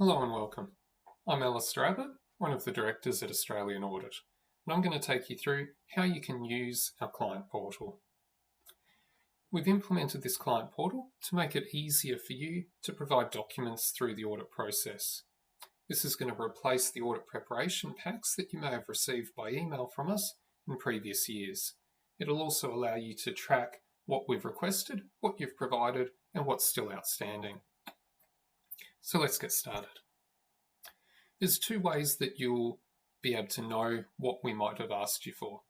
Hello and welcome. I'm Alistair Abbott, one of the directors at Australian Audit, and I'm going to take you through how you can use our client portal. We've implemented this client portal to make it easier for you to provide documents through the audit process. This is going to replace the audit preparation packs that you may have received by email from us in previous years. It'll also allow you to track what we've requested, what you've provided, and what's still outstanding. So let's get started. There's two ways that you'll be able to know what we might have asked you for.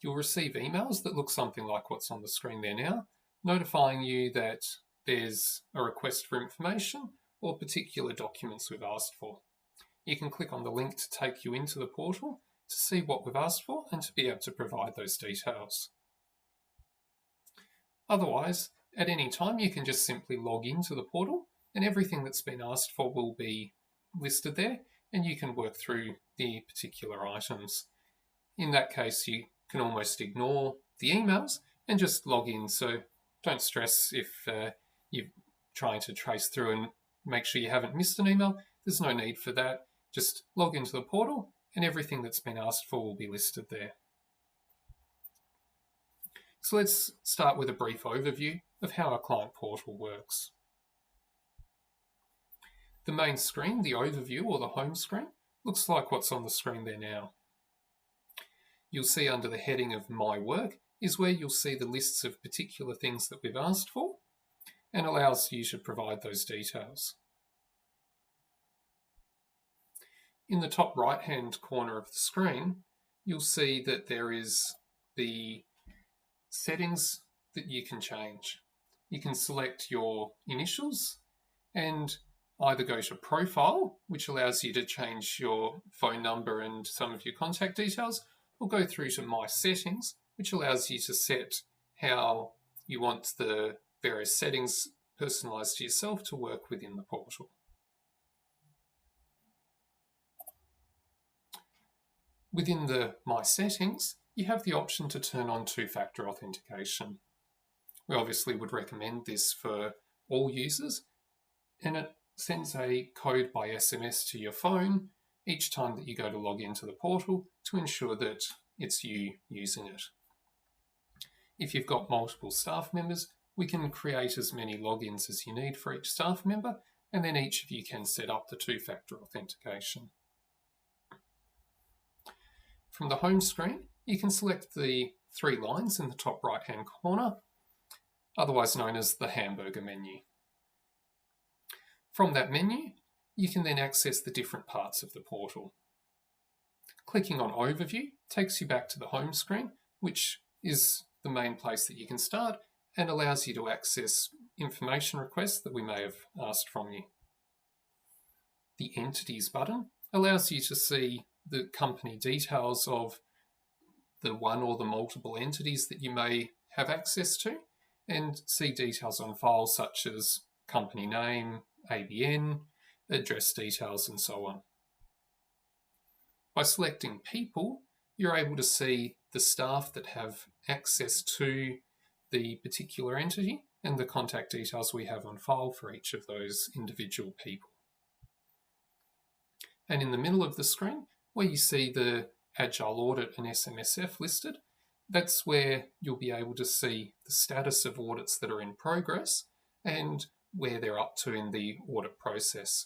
You'll receive emails that look something like what's on the screen there now, notifying you that there's a request for information or particular documents we've asked for. You can click on the link to take you into the portal to see what we've asked for and to be able to provide those details. Otherwise, at any time you can just simply log into the portal and everything that's been asked for will be listed there, and you can work through the particular items. In that case, you can almost ignore the emails and just log in. So don't stress if you're trying to trace through and make sure you haven't missed an email. There's no need for that. Just log into the portal and everything that's been asked for will be listed there. So let's start with a brief overview of how our client portal works. The main screen, the overview or the home screen, looks like what's on the screen there now. You'll see under the heading of My Work is where you'll see the lists of particular things that we've asked for and allows you to provide those details. In the top right-hand corner of the screen, you'll see that there is the settings that you can change. You can select your initials and either go to Profile, which allows you to change your phone number and some of your contact details, or go through to My Settings, which allows you to set how you want the various settings personalised to yourself to work within the portal. Within the My Settings, you have the option to turn on two-factor authentication. We obviously would recommend this for all users, and it sends a code by SMS to your phone each time that you go to log into the portal to ensure that it's you using it. If you've got multiple staff members, we can create as many logins as you need for each staff member, and then each of you can set up the two-factor authentication. From the home screen, you can select the three lines in the top right-hand corner, otherwise known as the hamburger menu. From that menu, you can then access the different parts of the portal. Clicking on Overview takes you back to the home screen, which is the main place that you can start and allows you to access information requests that we may have asked from you. The Entities button allows you to see the company details of the one or the multiple entities that you may have access to and see details on files such as company name, ABN, address details, and so on. By selecting People, you're able to see the staff that have access to the particular entity and the contact details we have on file for each of those individual people. And in the middle of the screen, where you see the Agile Audit and SMSF listed, that's where you'll be able to see the status of audits that are in progress and where they're up to in the audit process.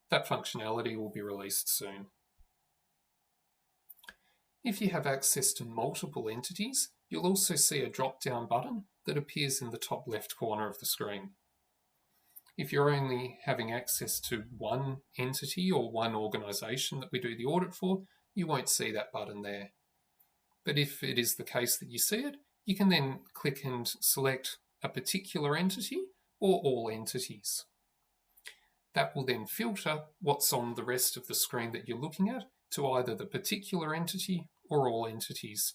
That functionality will be released soon. If you have access to multiple entities, you'll also see a drop-down button that appears in the top left corner of the screen. If you're only having access to one entity or one organisation that we do the audit for, you won't see that button there. But if it is the case that you see it, you can then click and select a particular entity or all entities. That will then filter what's on the rest of the screen that you're looking at to either the particular entity or all entities.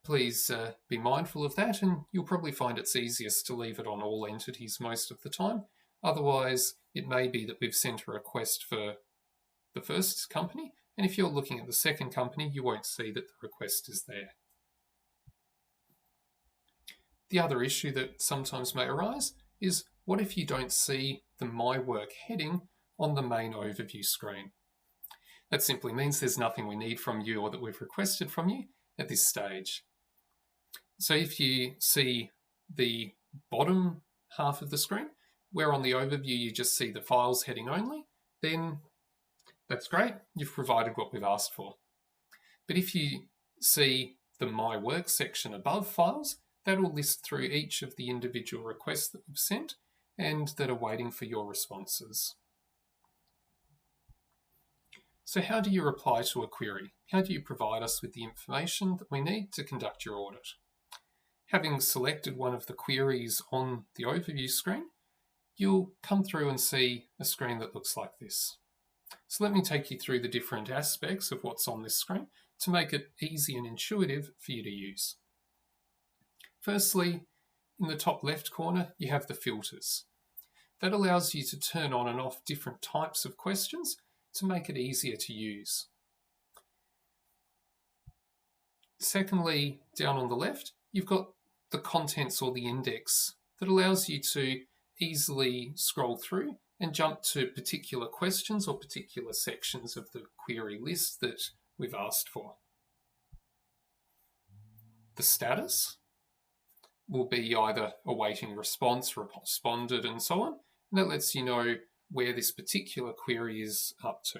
Please be mindful of that, and you'll probably find it's easiest to leave it on all entities most of the time. Otherwise, it may be that we've sent a request for the first company, and if you're looking at the second company, you won't see that the request is there. The other issue that sometimes may arise is, what if you don't see the My Work heading on the main overview screen. That simply means there's nothing we need from you or that we've requested from you at this stage. So if you see the bottom half of the screen, where on the overview you just see the files heading only, then that's great, you've provided what we've asked for. But if you see the My Work section above files, that will list through each of the individual requests that we've sent and that are waiting for your responses. So how do you reply to a query? How do you provide us with the information that we need to conduct your audit? Having selected one of the queries on the overview screen, you'll come through and see a screen that looks like this. So let me take you through the different aspects of what's on this screen to make it easy and intuitive for you to use. Firstly, in the top left corner, you have the filters. That allows you to turn on and off different types of questions to make it easier to use. Secondly, down on the left, you've got the contents or the index that allows you to easily scroll through and jump to particular questions or particular sections of the query list that we've asked for. The status will be either awaiting response, responded, and so on. And that lets you know where this particular query is up to.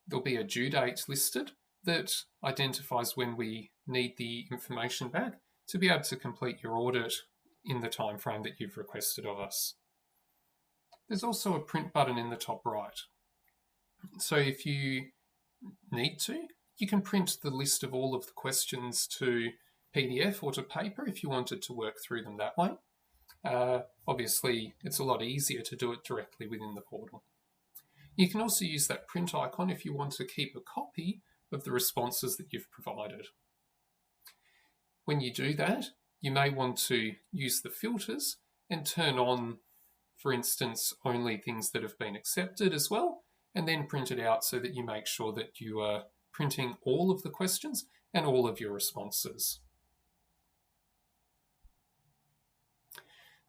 There'll be a due date listed that identifies when we need the information back to be able to complete your audit in the time frame that you've requested of us. There's also a print button in the top right. So if you need to, you can print the list of all of the questions to PDF or to paper if you wanted to work through them that way. Obviously, it's a lot easier to do it directly within the portal. You can also use that print icon if you want to keep a copy of the responses that you've provided. When you do that, you may want to use the filters and turn on, for instance, only things that have been accepted as well, and then print it out so that you make sure that you are printing all of the questions and all of your responses.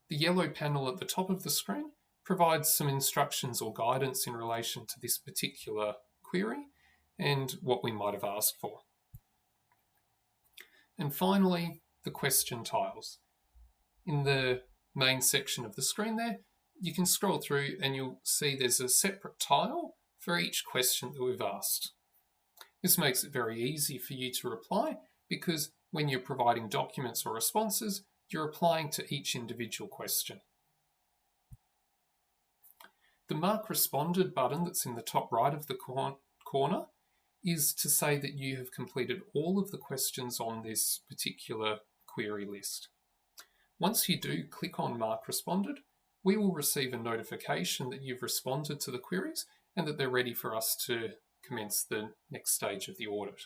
The yellow panel at the top of the screen provides some instructions or guidance in relation to this particular query and what we might have asked for. And finally, the question tiles. In the main section of the screen there, you can scroll through and you'll see there's a separate tile for each question that we've asked. This makes it very easy for you to reply because when you're providing documents or responses, you're applying to each individual question. The Mark Responded button that's in the top right of the corner is to say that you have completed all of the questions on this particular query list. Once you do click on Mark Responded, we will receive a notification that you've responded to the queries and that they're ready for us to commence the next stage of the audit.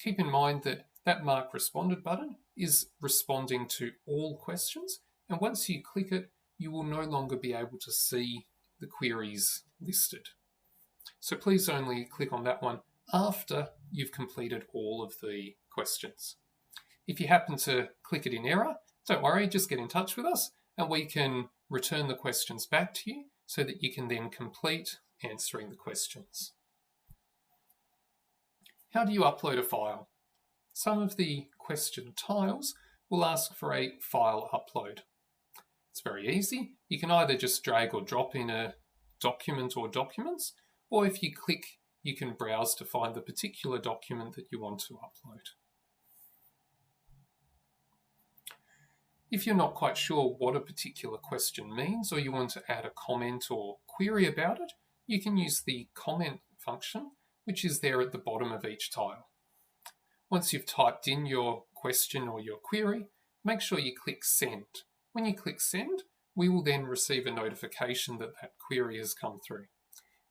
Keep in mind that that Mark Responded button is responding to all questions, and once you click it, you will no longer be able to see the queries listed. So please only click on that one after you've completed all of the questions. If you happen to click it in error, don't worry, just get in touch with us and we can return the questions back to you so that you can then complete answering the questions. How do you upload a file? Some of the question tiles will ask for a file upload. It's very easy. You can either just drag or drop in a document or documents, or if you click, you can browse to find the particular document that you want to upload. If you're not quite sure what a particular question means, or you want to add a comment or query about it, you can use the comment function, which is there at the bottom of each tile. Once you've typed in your question or your query, make sure you click Send. When you click Send, we will then receive a notification that that query has come through.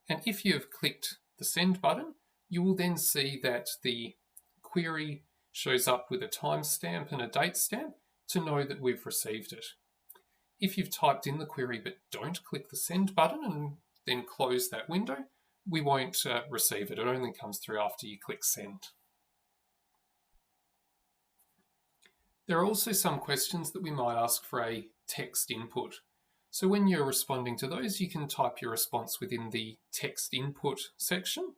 And if you have clicked the Send button, you will then see that the query shows up with a timestamp and a date stamp to know that we've received it. If you've typed in the query but don't click the Send button and then close that window, we won't receive it. It only comes through after you click Send. There are also some questions that we might ask for a text input. So when you're responding to those, you can type your response within the text input section.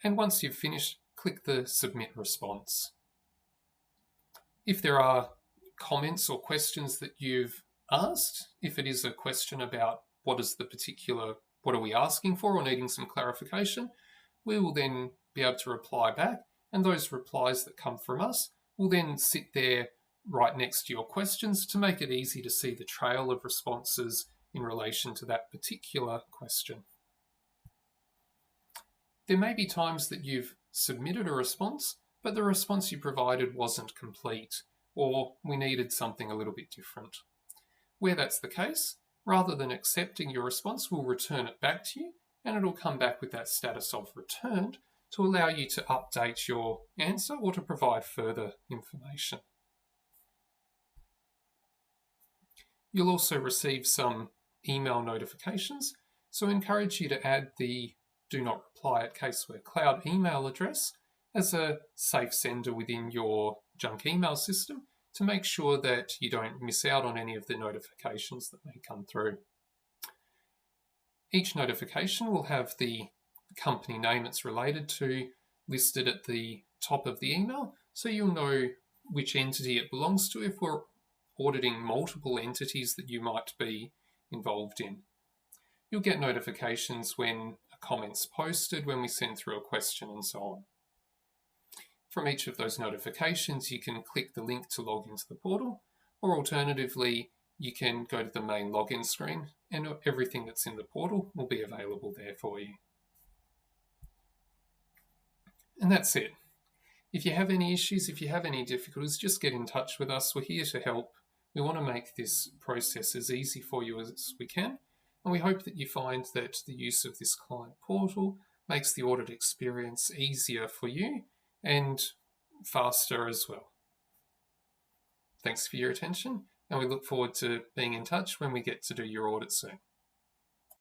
And once you've finished, click the Submit Response. If there are comments or questions that you've asked, if it is a question about what are we asking for or needing some clarification, we will then be able to reply back, and those replies that come from us will then sit there right next to your questions to make it easy to see the trail of responses in relation to that particular question. There may be times that you've submitted a response, but the response you provided wasn't complete, or we needed something a little bit different. Where that's the case, rather than accepting your response, we'll return it back to you, and it'll come back with that status of returned to allow you to update your answer or to provide further information. You'll also receive some email notifications, so I encourage you to add the Do Not Reply at Caseware Cloud email address as a safe sender within your junk email system to make sure that you don't miss out on any of the notifications that may come through. Each notification will have the company name it's related to listed at the top of the email, so you'll know which entity it belongs to if we're auditing multiple entities that you might be involved in. You'll get notifications when a comment's posted, when we send through a question, and so on. From each of those notifications, you can click the link to log into the portal, or alternatively, you can go to the main login screen and everything that's in the portal will be available there for you. And that's it. If you have any issues, if you have any difficulties, just get in touch with us. We're here to help. We want to make this process as easy for you as we can, and we hope that you find that the use of this client portal makes the audit experience easier for you and faster as well. Thanks for your attention, and we look forward to being in touch when we get to do your audit soon.